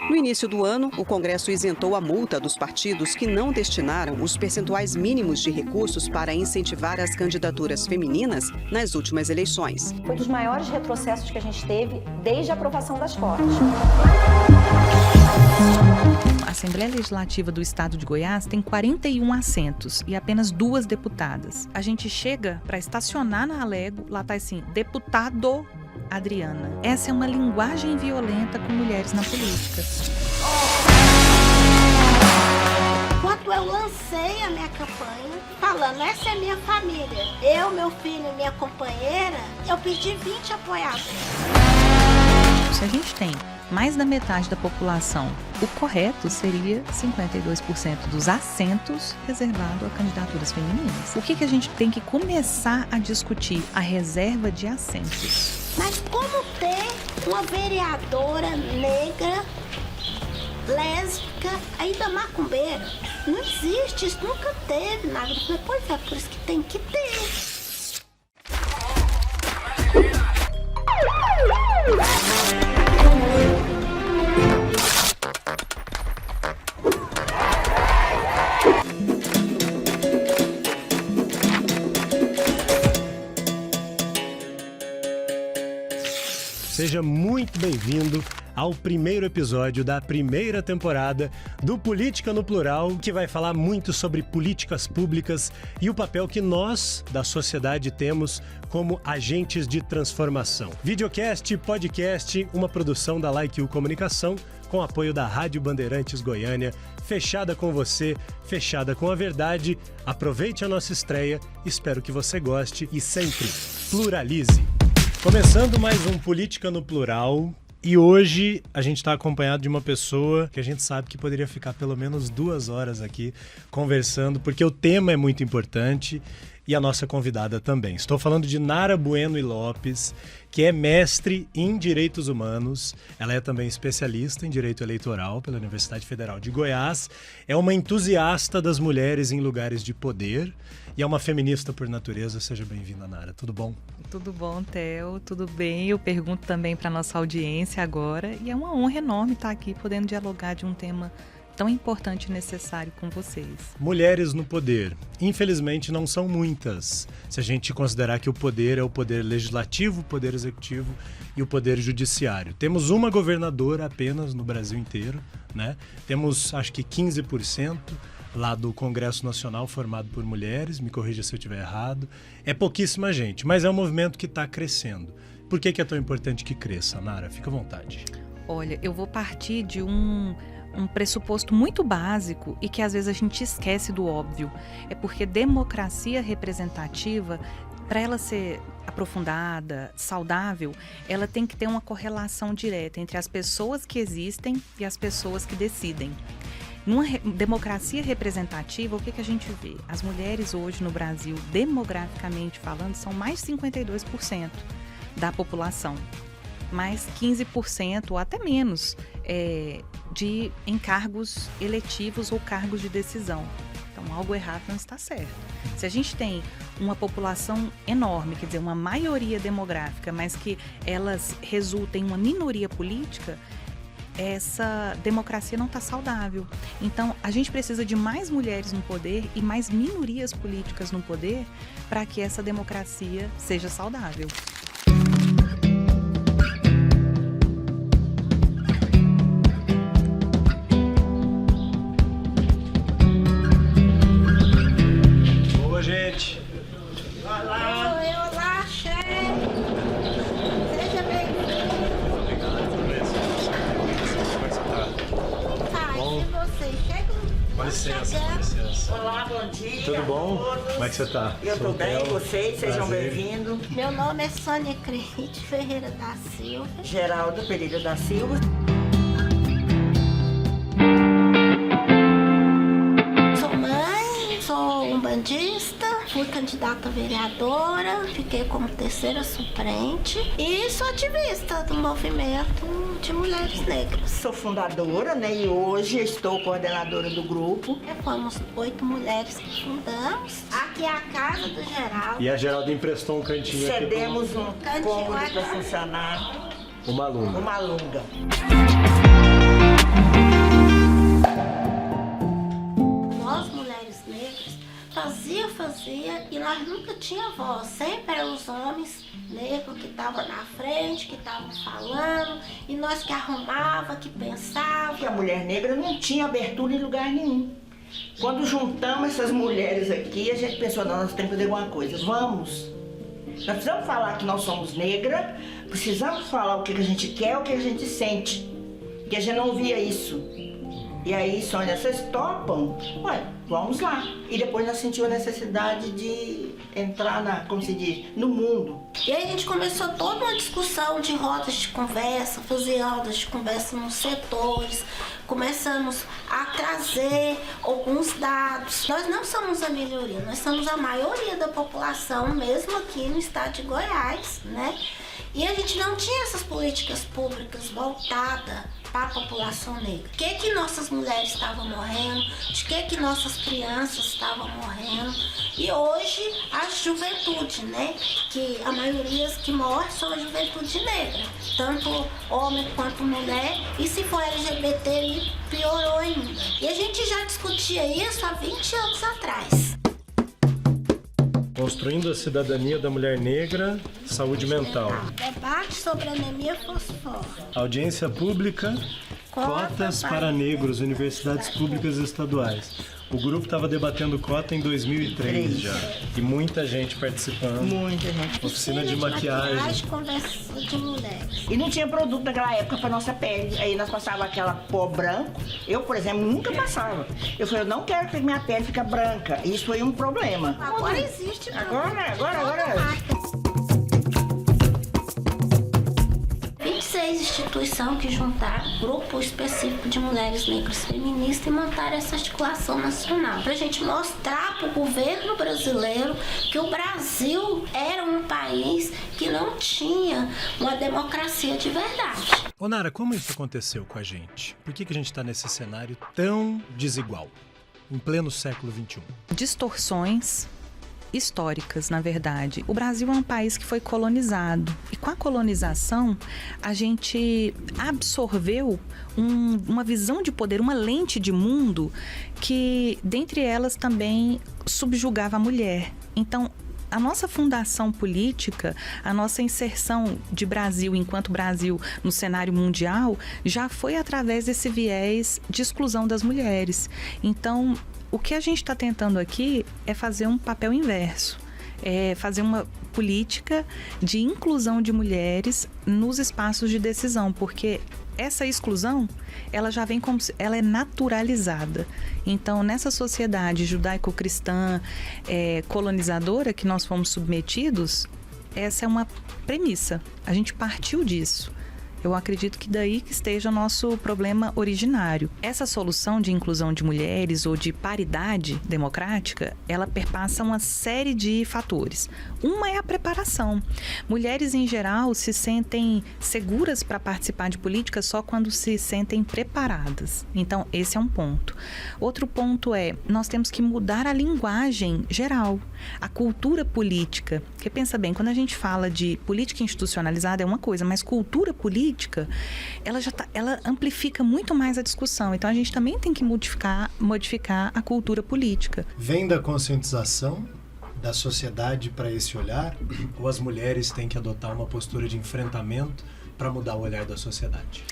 No início do ano, o Congresso isentou a multa dos partidos que não destinaram os percentuais mínimos de recursos para incentivar as candidaturas femininas nas últimas eleições. Foi um dos maiores retrocessos que a gente teve desde a aprovação das cotas. A Assembleia Legislativa do Estado de Goiás tem 41 assentos e apenas 2 deputadas. A gente chega para estacionar na Alego, lá está assim, deputado Adriana. Essa é uma linguagem violenta com mulheres na política. Quando eu lancei a minha campanha, falando, essa é minha família, eu, meu filho e minha companheira, eu pedi 20 apoiadores. Se a gente tem mais da metade da população, o correto seria 52% dos assentos reservados a candidaturas femininas. O que a gente tem que começar a discutir? A reserva de assentos. Mas como ter uma vereadora negra, lésbica, ainda macumbeira? Não existe, isso nunca teve na vida. Pois é, por isso que tem que ter. Seja muito bem-vindo ao primeiro episódio da primeira temporada do Política no Plural, que vai falar muito sobre políticas públicas e o papel que nós, da sociedade, temos como agentes de transformação. Videocast, podcast, uma produção da Like U Comunicação, com apoio da Rádio Bandeirantes Goiânia, fechada com você, fechada com a verdade. Aproveite a nossa estreia, espero que você goste e sempre pluralize. Começando mais um Política no Plural, e hoje a gente está acompanhado de uma pessoa que a gente sabe que poderia ficar pelo menos 2 horas aqui conversando, porque o tema é muito importante e a nossa convidada também. Estou falando de Nara Bueno e Lopes, que é mestre em Direitos Humanos. Ela é também especialista em Direito Eleitoral pela Universidade Federal de Goiás. É uma entusiasta das mulheres em lugares de poder e é uma feminista por natureza. Seja bem-vinda, Nara. Tudo bom? Tudo bom, Theo? Tudo bem? Eu pergunto também para a nossa audiência agora. E é uma honra enorme estar aqui podendo dialogar de um tema tão importante e necessário com vocês. Mulheres no poder. Infelizmente não são muitas, se a gente considerar que o poder é o poder legislativo, o poder executivo e o poder judiciário. Temos uma governadora apenas no Brasil inteiro, né? Temos, acho que 15% lá do Congresso Nacional formado por mulheres, me corrija se eu estiver errado. É pouquíssima gente, mas é um movimento que está crescendo. Por que é tão importante que cresça, Nara? Fica à vontade. Olha, eu vou partir de um pressuposto muito básico e que às vezes a gente esquece do óbvio. É porque democracia representativa, para ela ser aprofundada, saudável, ela tem que ter uma correlação direta entre as pessoas que existem e as pessoas que decidem. Numa democracia representativa, o que a gente vê? As mulheres hoje no Brasil, demograficamente falando, são mais de 52% da população. Mais 15% ou até menos de encargos eletivos ou cargos de decisão. Então, algo errado não está certo. Se a gente tem uma população enorme, quer dizer, uma maioria demográfica, mas que elas resultem em uma minoria política, essa democracia não está saudável. Então, a gente precisa de mais mulheres no poder e mais minorias políticas no poder para que essa democracia seja saudável. Boa, gente! Olá! Olá, chefe! Seja bem-vindo! Bom. E você? Chega. Com licença, com licença. Olá, bom dia. Tudo bom? a todos. Como é que você está? Eu estou bem, vocês, sejam Prazer. bem-vindos. Meu nome é Sônia Crente Ferreira da Silva. Geraldo Pereira da Silva. Sou mãe, sou umbandista, fui candidata a vereadora, fiquei como terceira suplente e sou ativista do movimento de mulheres negras. Sou fundadora, né, e hoje estou coordenadora do grupo. Fomos 8 mulheres que fundamos. Aqui é a casa do Geraldo. E a Geralda emprestou um cantinho Cedemos um Cantinho cômodo aqui. para funcionar, aqui. Uma aluna. uma alunga. nós nunca tinha voz, sempre eram os homens negros que estavam na frente, que estavam falando, e nós que arrumava, que pensava. Que a mulher negra não tinha abertura em lugar nenhum. Quando juntamos essas mulheres aqui, a gente pensou, não, nós temos que fazer alguma coisa, vamos. Nós precisamos falar que nós somos negras, precisamos falar o que a gente quer, o que a gente sente, que a gente não via isso. E aí, Sônia, vocês topam? Ué, vamos lá. E depois nós sentimos a necessidade de entrar como se diz, no mundo. E aí a gente começou toda uma discussão de rodas de conversa, fazer rodas de conversa nos setores, começamos a trazer alguns dados. Nós não somos a minoria, nós somos a maioria da população, mesmo aqui no estado de Goiás, né? E a gente não tinha essas políticas públicas voltadas para a população negra. De que nossas mulheres estavam morrendo, de que nossas crianças estavam morrendo. E hoje a juventude, né? Que a maioria que morre são a juventude negra. Tanto homem quanto mulher. E se for LGBT, piorou ainda. E a gente já discutia isso há 20 anos atrás. Construindo a cidadania da mulher negra, saúde mental. Debate sobre anemia fosfor. Audiência pública, cotas para negros, universidades públicas e estaduais. O grupo estava debatendo cota em 2003 já. E muita gente participando. Muita gente. Oficina de maquiagem. Conversa de mulheres. E não tinha produto naquela época para nossa pele. Aí nós passávamos aquela pó branco. Eu, por exemplo, nunca passava. Eu falei, eu não quero que minha pele fique branca. Isso foi um problema. Agora existe. Agora. 26 instituições que juntaram um grupo específico de mulheres negras feministas e montaram essa articulação nacional. Pra gente mostrar pro governo brasileiro que o Brasil era um país que não tinha uma democracia de verdade. Ô Nara, como isso aconteceu com a gente? Por que a gente está nesse cenário tão desigual, em pleno século XXI? Distorções históricas, na verdade. O Brasil é um país que foi colonizado. E com a colonização, a gente absorveu uma visão de poder, uma lente de mundo que, dentre elas, também subjugava a mulher. Então, a nossa fundação política, a nossa inserção de Brasil enquanto Brasil no cenário mundial, já foi através desse viés de exclusão das mulheres. Então, o que a gente está tentando aqui é fazer um papel inverso, é fazer uma política de inclusão de mulheres nos espaços de decisão, porque essa exclusão, ela já vem como ela é naturalizada. Então, nessa sociedade judaico-cristã colonizadora que nós fomos submetidos, essa é uma premissa. A gente partiu disso. Eu acredito que daí que esteja o nosso problema originário. Essa solução de inclusão de mulheres ou de paridade democrática, ela perpassa uma série de fatores. Uma é a preparação. Mulheres, em geral, se sentem seguras para participar de política só quando se sentem preparadas. Então, esse é um ponto. Outro ponto é, nós temos que mudar a linguagem geral, a cultura política. Porque pensa bem, quando a gente fala de política institucionalizada é uma coisa, mas cultura política, ela amplifica muito mais a discussão. Então, a gente também tem que modificar a cultura política. Vem da conscientização da sociedade para esse olhar, ou as mulheres têm que adotar uma postura de enfrentamento para mudar o olhar da sociedade?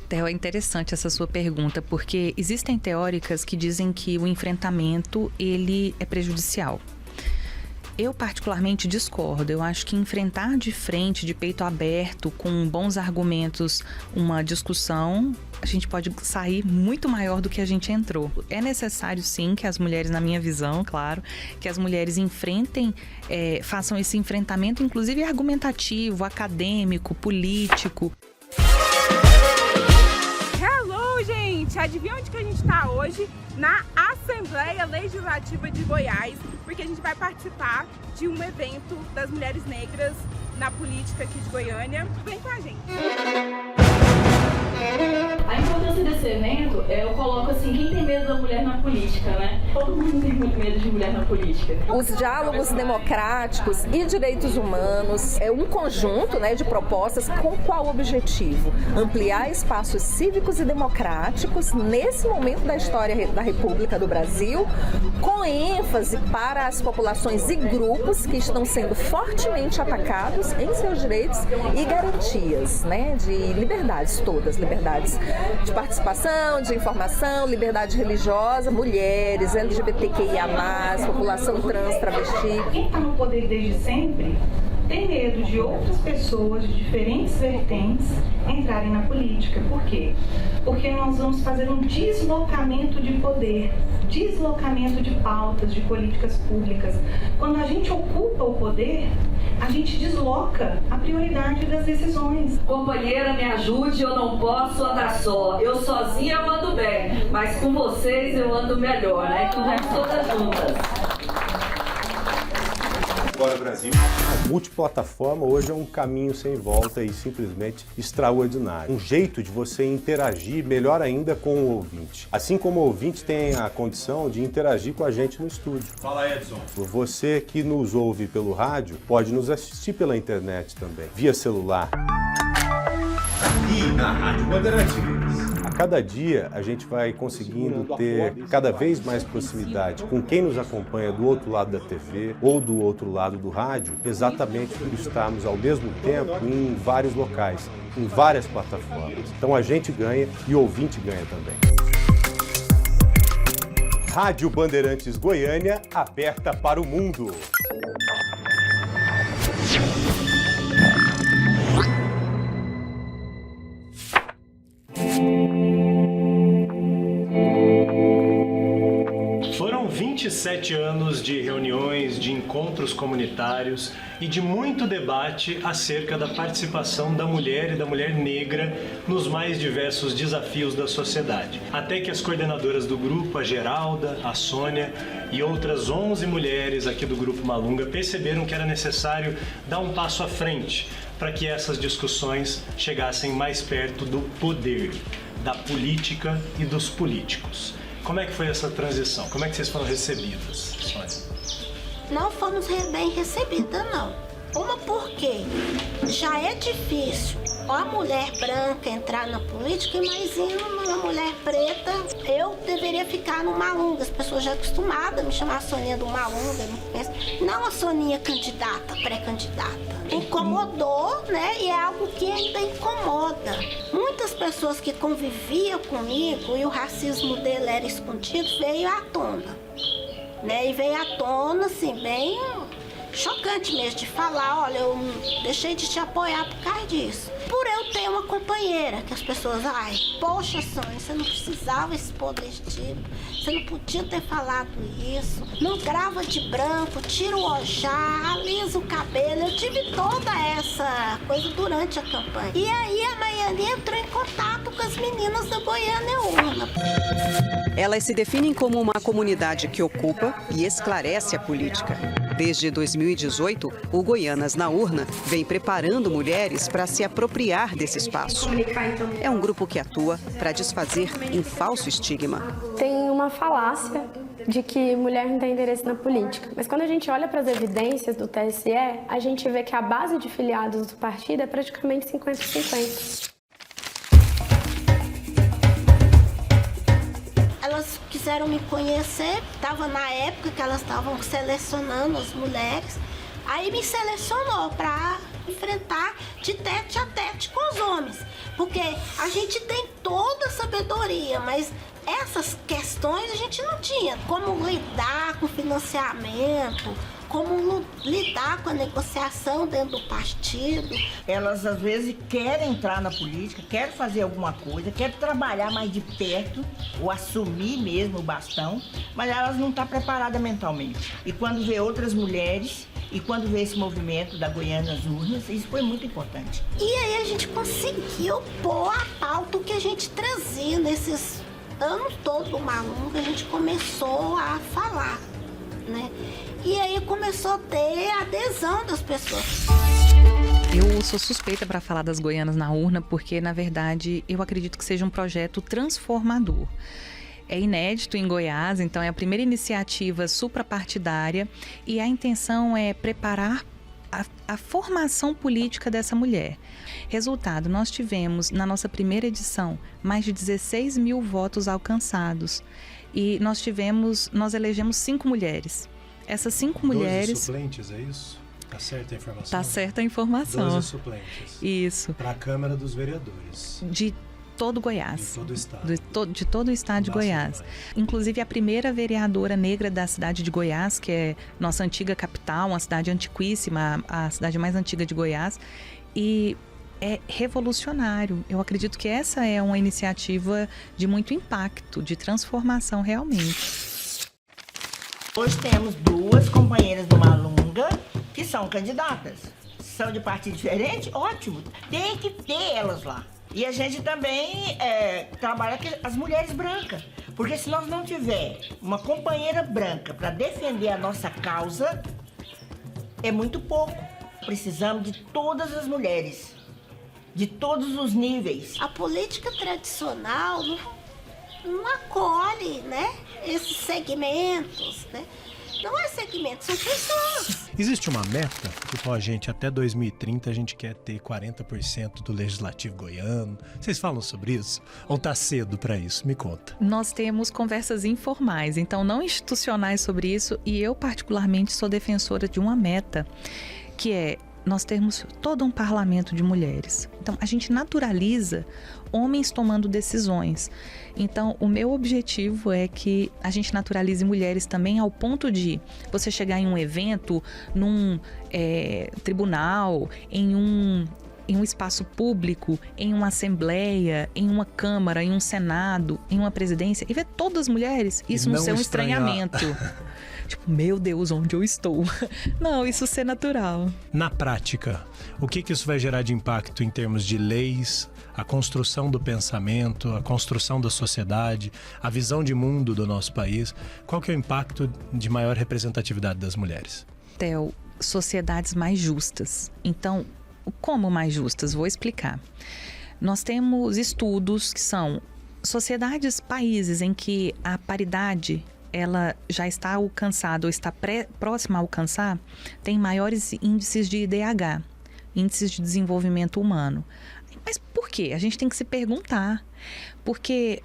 Theo, é interessante essa sua pergunta, porque existem teóricas que dizem que o enfrentamento ele é prejudicial. Eu particularmente discordo. Eu acho que enfrentar de frente, de peito aberto, com bons argumentos, uma discussão, a gente pode sair muito maior do que a gente entrou. É necessário, sim, que as mulheres, na minha visão, claro, que as mulheres enfrentem, façam esse enfrentamento, inclusive argumentativo, acadêmico, político. Hello, gente! Adivinha onde que a gente está hoje? Na Assembleia Legislativa de Goiás, porque a gente vai participar de um evento das mulheres negras na política aqui de Goiânia. Vem com a gente! A importância desse evento, eu coloco assim, quem tem medo da mulher na política, né? Todo mundo tem muito medo de mulher na política. Os diálogos democráticos e direitos humanos é um conjunto, né, de propostas com qual objetivo? Ampliar espaços cívicos e democráticos nesse momento da história da República do Brasil, com ênfase para as populações e grupos que estão sendo fortemente atacados em seus direitos e garantias, né, de liberdades todas, liberdades de participação, de informação, liberdade religiosa, mulheres, LGBTQIA+, população trans, travesti. Quem está no poder desde sempre tem medo de outras pessoas de diferentes vertentes entrarem na política. Por quê? Porque nós vamos fazer um deslocamento de poder, deslocamento de pautas, de políticas públicas. Quando a gente ocupa o poder, a gente desloca a prioridade das decisões. Companheira, me ajude, eu não posso andar só. Eu sozinha eu ando bem, mas com vocês eu ando melhor, né? Que vamos todas juntas. Agora, Brasil. A multiplataforma hoje é um caminho sem volta e simplesmente extraordinário. Um jeito de você interagir melhor ainda com o ouvinte. Assim como o ouvinte tem a condição de interagir com a gente no estúdio. Fala, Edson. Você que nos ouve pelo rádio, pode nos assistir pela internet também, via celular. Aqui na Rádio Bandeirantes. A cada dia a gente vai conseguindo ter cada vez mais proximidade com quem nos acompanha do outro lado da TV ou do outro lado do rádio, exatamente por estarmos ao mesmo tempo em vários locais, em várias plataformas. Então a gente ganha e o ouvinte ganha também. Rádio Bandeirantes Goiânia, aberta para o mundo. Foram 27 anos de reuniões, de encontros comunitários e de muito debate acerca da participação da mulher e da mulher negra nos mais diversos desafios da sociedade. Até que as coordenadoras do grupo, a Geralda, a Sônia e outras 11 mulheres aqui do Grupo Malunga perceberam que era necessário dar um passo à frente para que essas discussões chegassem mais perto do poder, da política e dos políticos. Como é que foi essa transição? Como é que vocês foram recebidas, Sônia? Não fomos bem recebidas, não. Uma porque já é difícil a mulher branca entrar na política, imagina uma mulher preta. Eu deveria ficar no Malunga. As pessoas já acostumadas a me chamar a Soninha do Malunga. Não a Soninha candidata, pré-candidata. Incomodou, né? E é algo que ainda incomoda. Muitas pessoas que conviviam comigo e o racismo dele era escondido, veio à tona. Né? E veio à tona, assim, bem chocante mesmo de falar, olha, eu deixei de te apoiar por causa disso. Por eu ter uma companheira, que as pessoas, ai, poxa, Sônia, você não precisava expor desse tipo, você não podia ter falado isso, não grava de branco, tira o ojá, alisa o cabelo. Eu tive toda essa coisa durante a campanha. E aí a Maiane entrou em contato com as meninas da Goiânia Urna. Elas se definem como uma comunidade que ocupa e esclarece a política. Desde 2018, o Goianas na Urna vem preparando mulheres para se apropriar desse espaço. É um grupo que atua para desfazer um falso estigma. Tem uma falácia de que mulher não tem interesse na política. Mas quando a gente olha para as evidências do TSE, a gente vê que a base de filiados do partido é praticamente 50-50. Elas quiseram me conhecer, estava na época que elas estavam selecionando as mulheres, aí me selecionou para enfrentar de tete a tete com os homens, porque a gente tem toda a sabedoria, mas essas questões a gente não tinha, como lidar com financiamento, como lidar com a negociação dentro do partido. Elas, às vezes, querem entrar na política, querem fazer alguma coisa, querem trabalhar mais de perto, ou assumir mesmo o bastão, mas elas não estão preparadas mentalmente. E quando vê outras mulheres, e quando vê esse movimento da Goiânia nas Urnas, isso foi muito importante. E aí a gente conseguiu pôr a pauta que a gente trazia nesses anos todos do Malunga, a gente começou a falar, né? E aí começou a ter a adesão das pessoas. Eu sou suspeita para falar das Goianas na Urna porque, na verdade, eu acredito que seja um projeto transformador. É inédito em Goiás, então é a primeira iniciativa suprapartidária e a intenção é preparar a formação política dessa mulher. Resultado, nós tivemos na nossa primeira edição mais de 16 mil votos alcançados e nós elegemos 5 mulheres. Essas 5 mulheres... 12 suplentes, é isso? Tá certa a informação? Tá certa a informação. 12 suplentes. Isso. Para a Câmara dos Vereadores. De todo Goiás. De todo o estado. De todo o estado de Goiás. Inclusive a primeira vereadora negra da cidade de Goiás, que é nossa antiga capital, uma cidade antiquíssima, a cidade mais antiga de Goiás. E é revolucionário. Eu acredito que essa é uma iniciativa de muito impacto, de transformação realmente. Hoje temos 2 companheiras do Malunga que são candidatas. São de partido diferente? Ótimo. Tem que ter elas lá. E a gente também trabalha com as mulheres brancas. Porque se nós não tiver uma companheira branca para defender a nossa causa, é muito pouco. Precisamos de todas as mulheres, de todos os níveis. A política tradicional não acolhe, né, esses segmentos, né? Não é segmento, são pessoas. Existe uma meta? Tipo, gente, até 2030 a gente quer ter 40% do legislativo goiano. Vocês falam sobre isso? Ou tá cedo para isso? Me conta. Nós temos conversas informais, então não institucionais sobre isso, e eu particularmente sou defensora de uma meta, que é nós termos todo um parlamento de mulheres. Então, a gente naturaliza homens tomando decisões. Então, o meu objetivo é que a gente naturalize mulheres também ao ponto de você chegar em um evento, num tribunal, em um espaço público, em uma assembleia, em uma câmara, em um senado, em uma presidência, e ver todas as mulheres, isso não ser um estranhamento. Tipo, meu Deus, onde eu estou? Não, isso ser natural. Na prática, o que isso vai gerar de impacto em termos de leis, a construção do pensamento, a construção da sociedade, a visão de mundo do nosso país? Qual que é o impacto de maior representatividade das mulheres? Theo, sociedades mais justas. Então, como mais justas? Vou explicar. Nós temos estudos que são sociedades, países em que a paridade ela já está alcançada ou está próxima a alcançar, tem maiores índices de IDH, índices de desenvolvimento humano. Mas por quê? A gente tem que se perguntar. Porque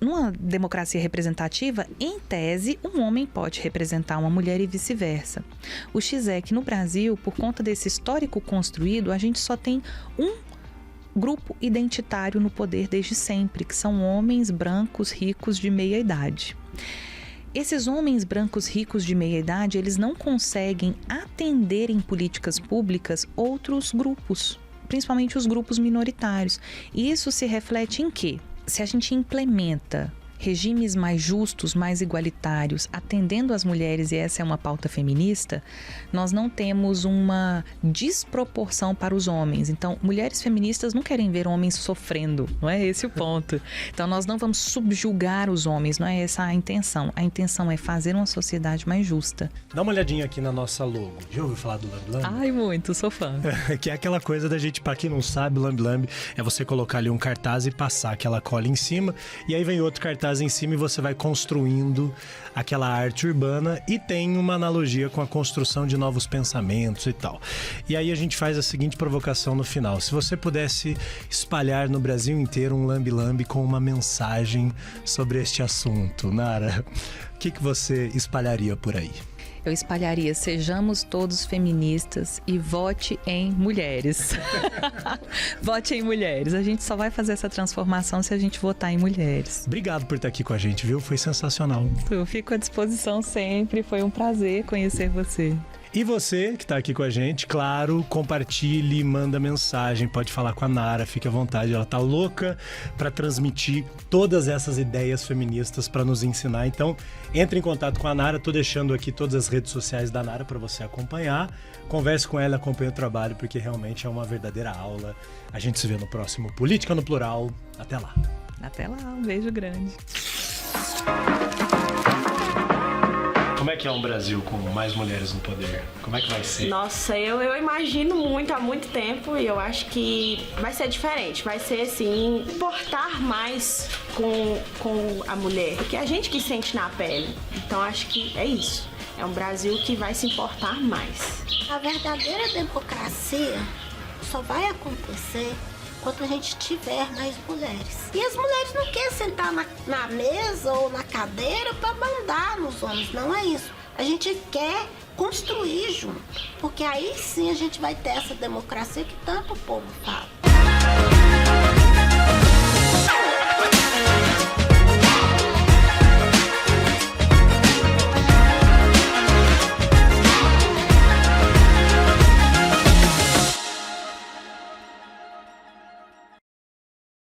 numa democracia representativa, em tese, um homem pode representar uma mulher e vice-versa. O X é que no Brasil, por conta desse histórico construído, a gente só tem um grupo identitário no poder desde sempre, que são homens brancos ricos de meia idade. Esses homens brancos ricos de meia idade, eles não conseguem atender em políticas públicas outros grupos, principalmente os grupos minoritários. E isso se reflete em quê? Se a gente implementa regimes mais justos, mais igualitários, atendendo as mulheres, e essa é uma pauta feminista, nós não temos uma desproporção para os homens. Então, mulheres feministas não querem ver homens sofrendo, não é esse o ponto. Então, nós não vamos subjugar os homens, não é essa a intenção. A intenção é fazer uma sociedade mais justa. Dá uma olhadinha aqui na nossa logo. Já ouviu falar do Lambi Lambi? Ai, muito, sou fã. Que é aquela coisa da gente, pra quem não sabe, o Lambi Lambi é você colocar ali um cartaz e passar aquela cola em cima, e aí vem outro cartaz em cima e você vai construindo aquela arte urbana, e tem uma analogia com a construção de novos pensamentos e tal. E aí a gente faz a seguinte provocação no final: se você pudesse espalhar no Brasil inteiro um Lambi Lambi com uma mensagem sobre este assunto, Nara, o que você espalharia por aí? Eu espalharia: sejamos todos feministas e vote em mulheres. Vote em mulheres. A gente só vai fazer essa transformação se a gente votar em mulheres. Obrigado por estar aqui com a gente, viu? Foi sensacional. Eu fico à disposição sempre. Foi um prazer conhecer você. E você que está aqui com a gente, claro, compartilhe, manda mensagem, pode falar com a Nara, fique à vontade, ela tá louca para transmitir todas essas ideias feministas para nos ensinar. Então, entre em contato com a Nara, tô deixando aqui todas as redes sociais da Nara para você acompanhar. Converse com ela, acompanhe o trabalho, porque realmente é uma verdadeira aula. A gente se vê no próximo Política no Plural. Até lá. Até lá, um beijo grande. Como é que é um Brasil com mais mulheres no poder? Como é que vai ser? Nossa, eu imagino muito, há muito tempo, e eu acho que vai ser diferente. Vai ser, assim, importar mais com a mulher, porque é a gente que sente na pele. Então, acho que é isso. É um Brasil que vai se importar mais. A verdadeira democracia só vai acontecer quando a gente tiver mais mulheres. E as mulheres não querem sentar na mesa ou na cadeira para mandar nos homens, não é isso. A gente quer construir junto, porque aí sim a gente vai ter essa democracia que tanto o povo fala.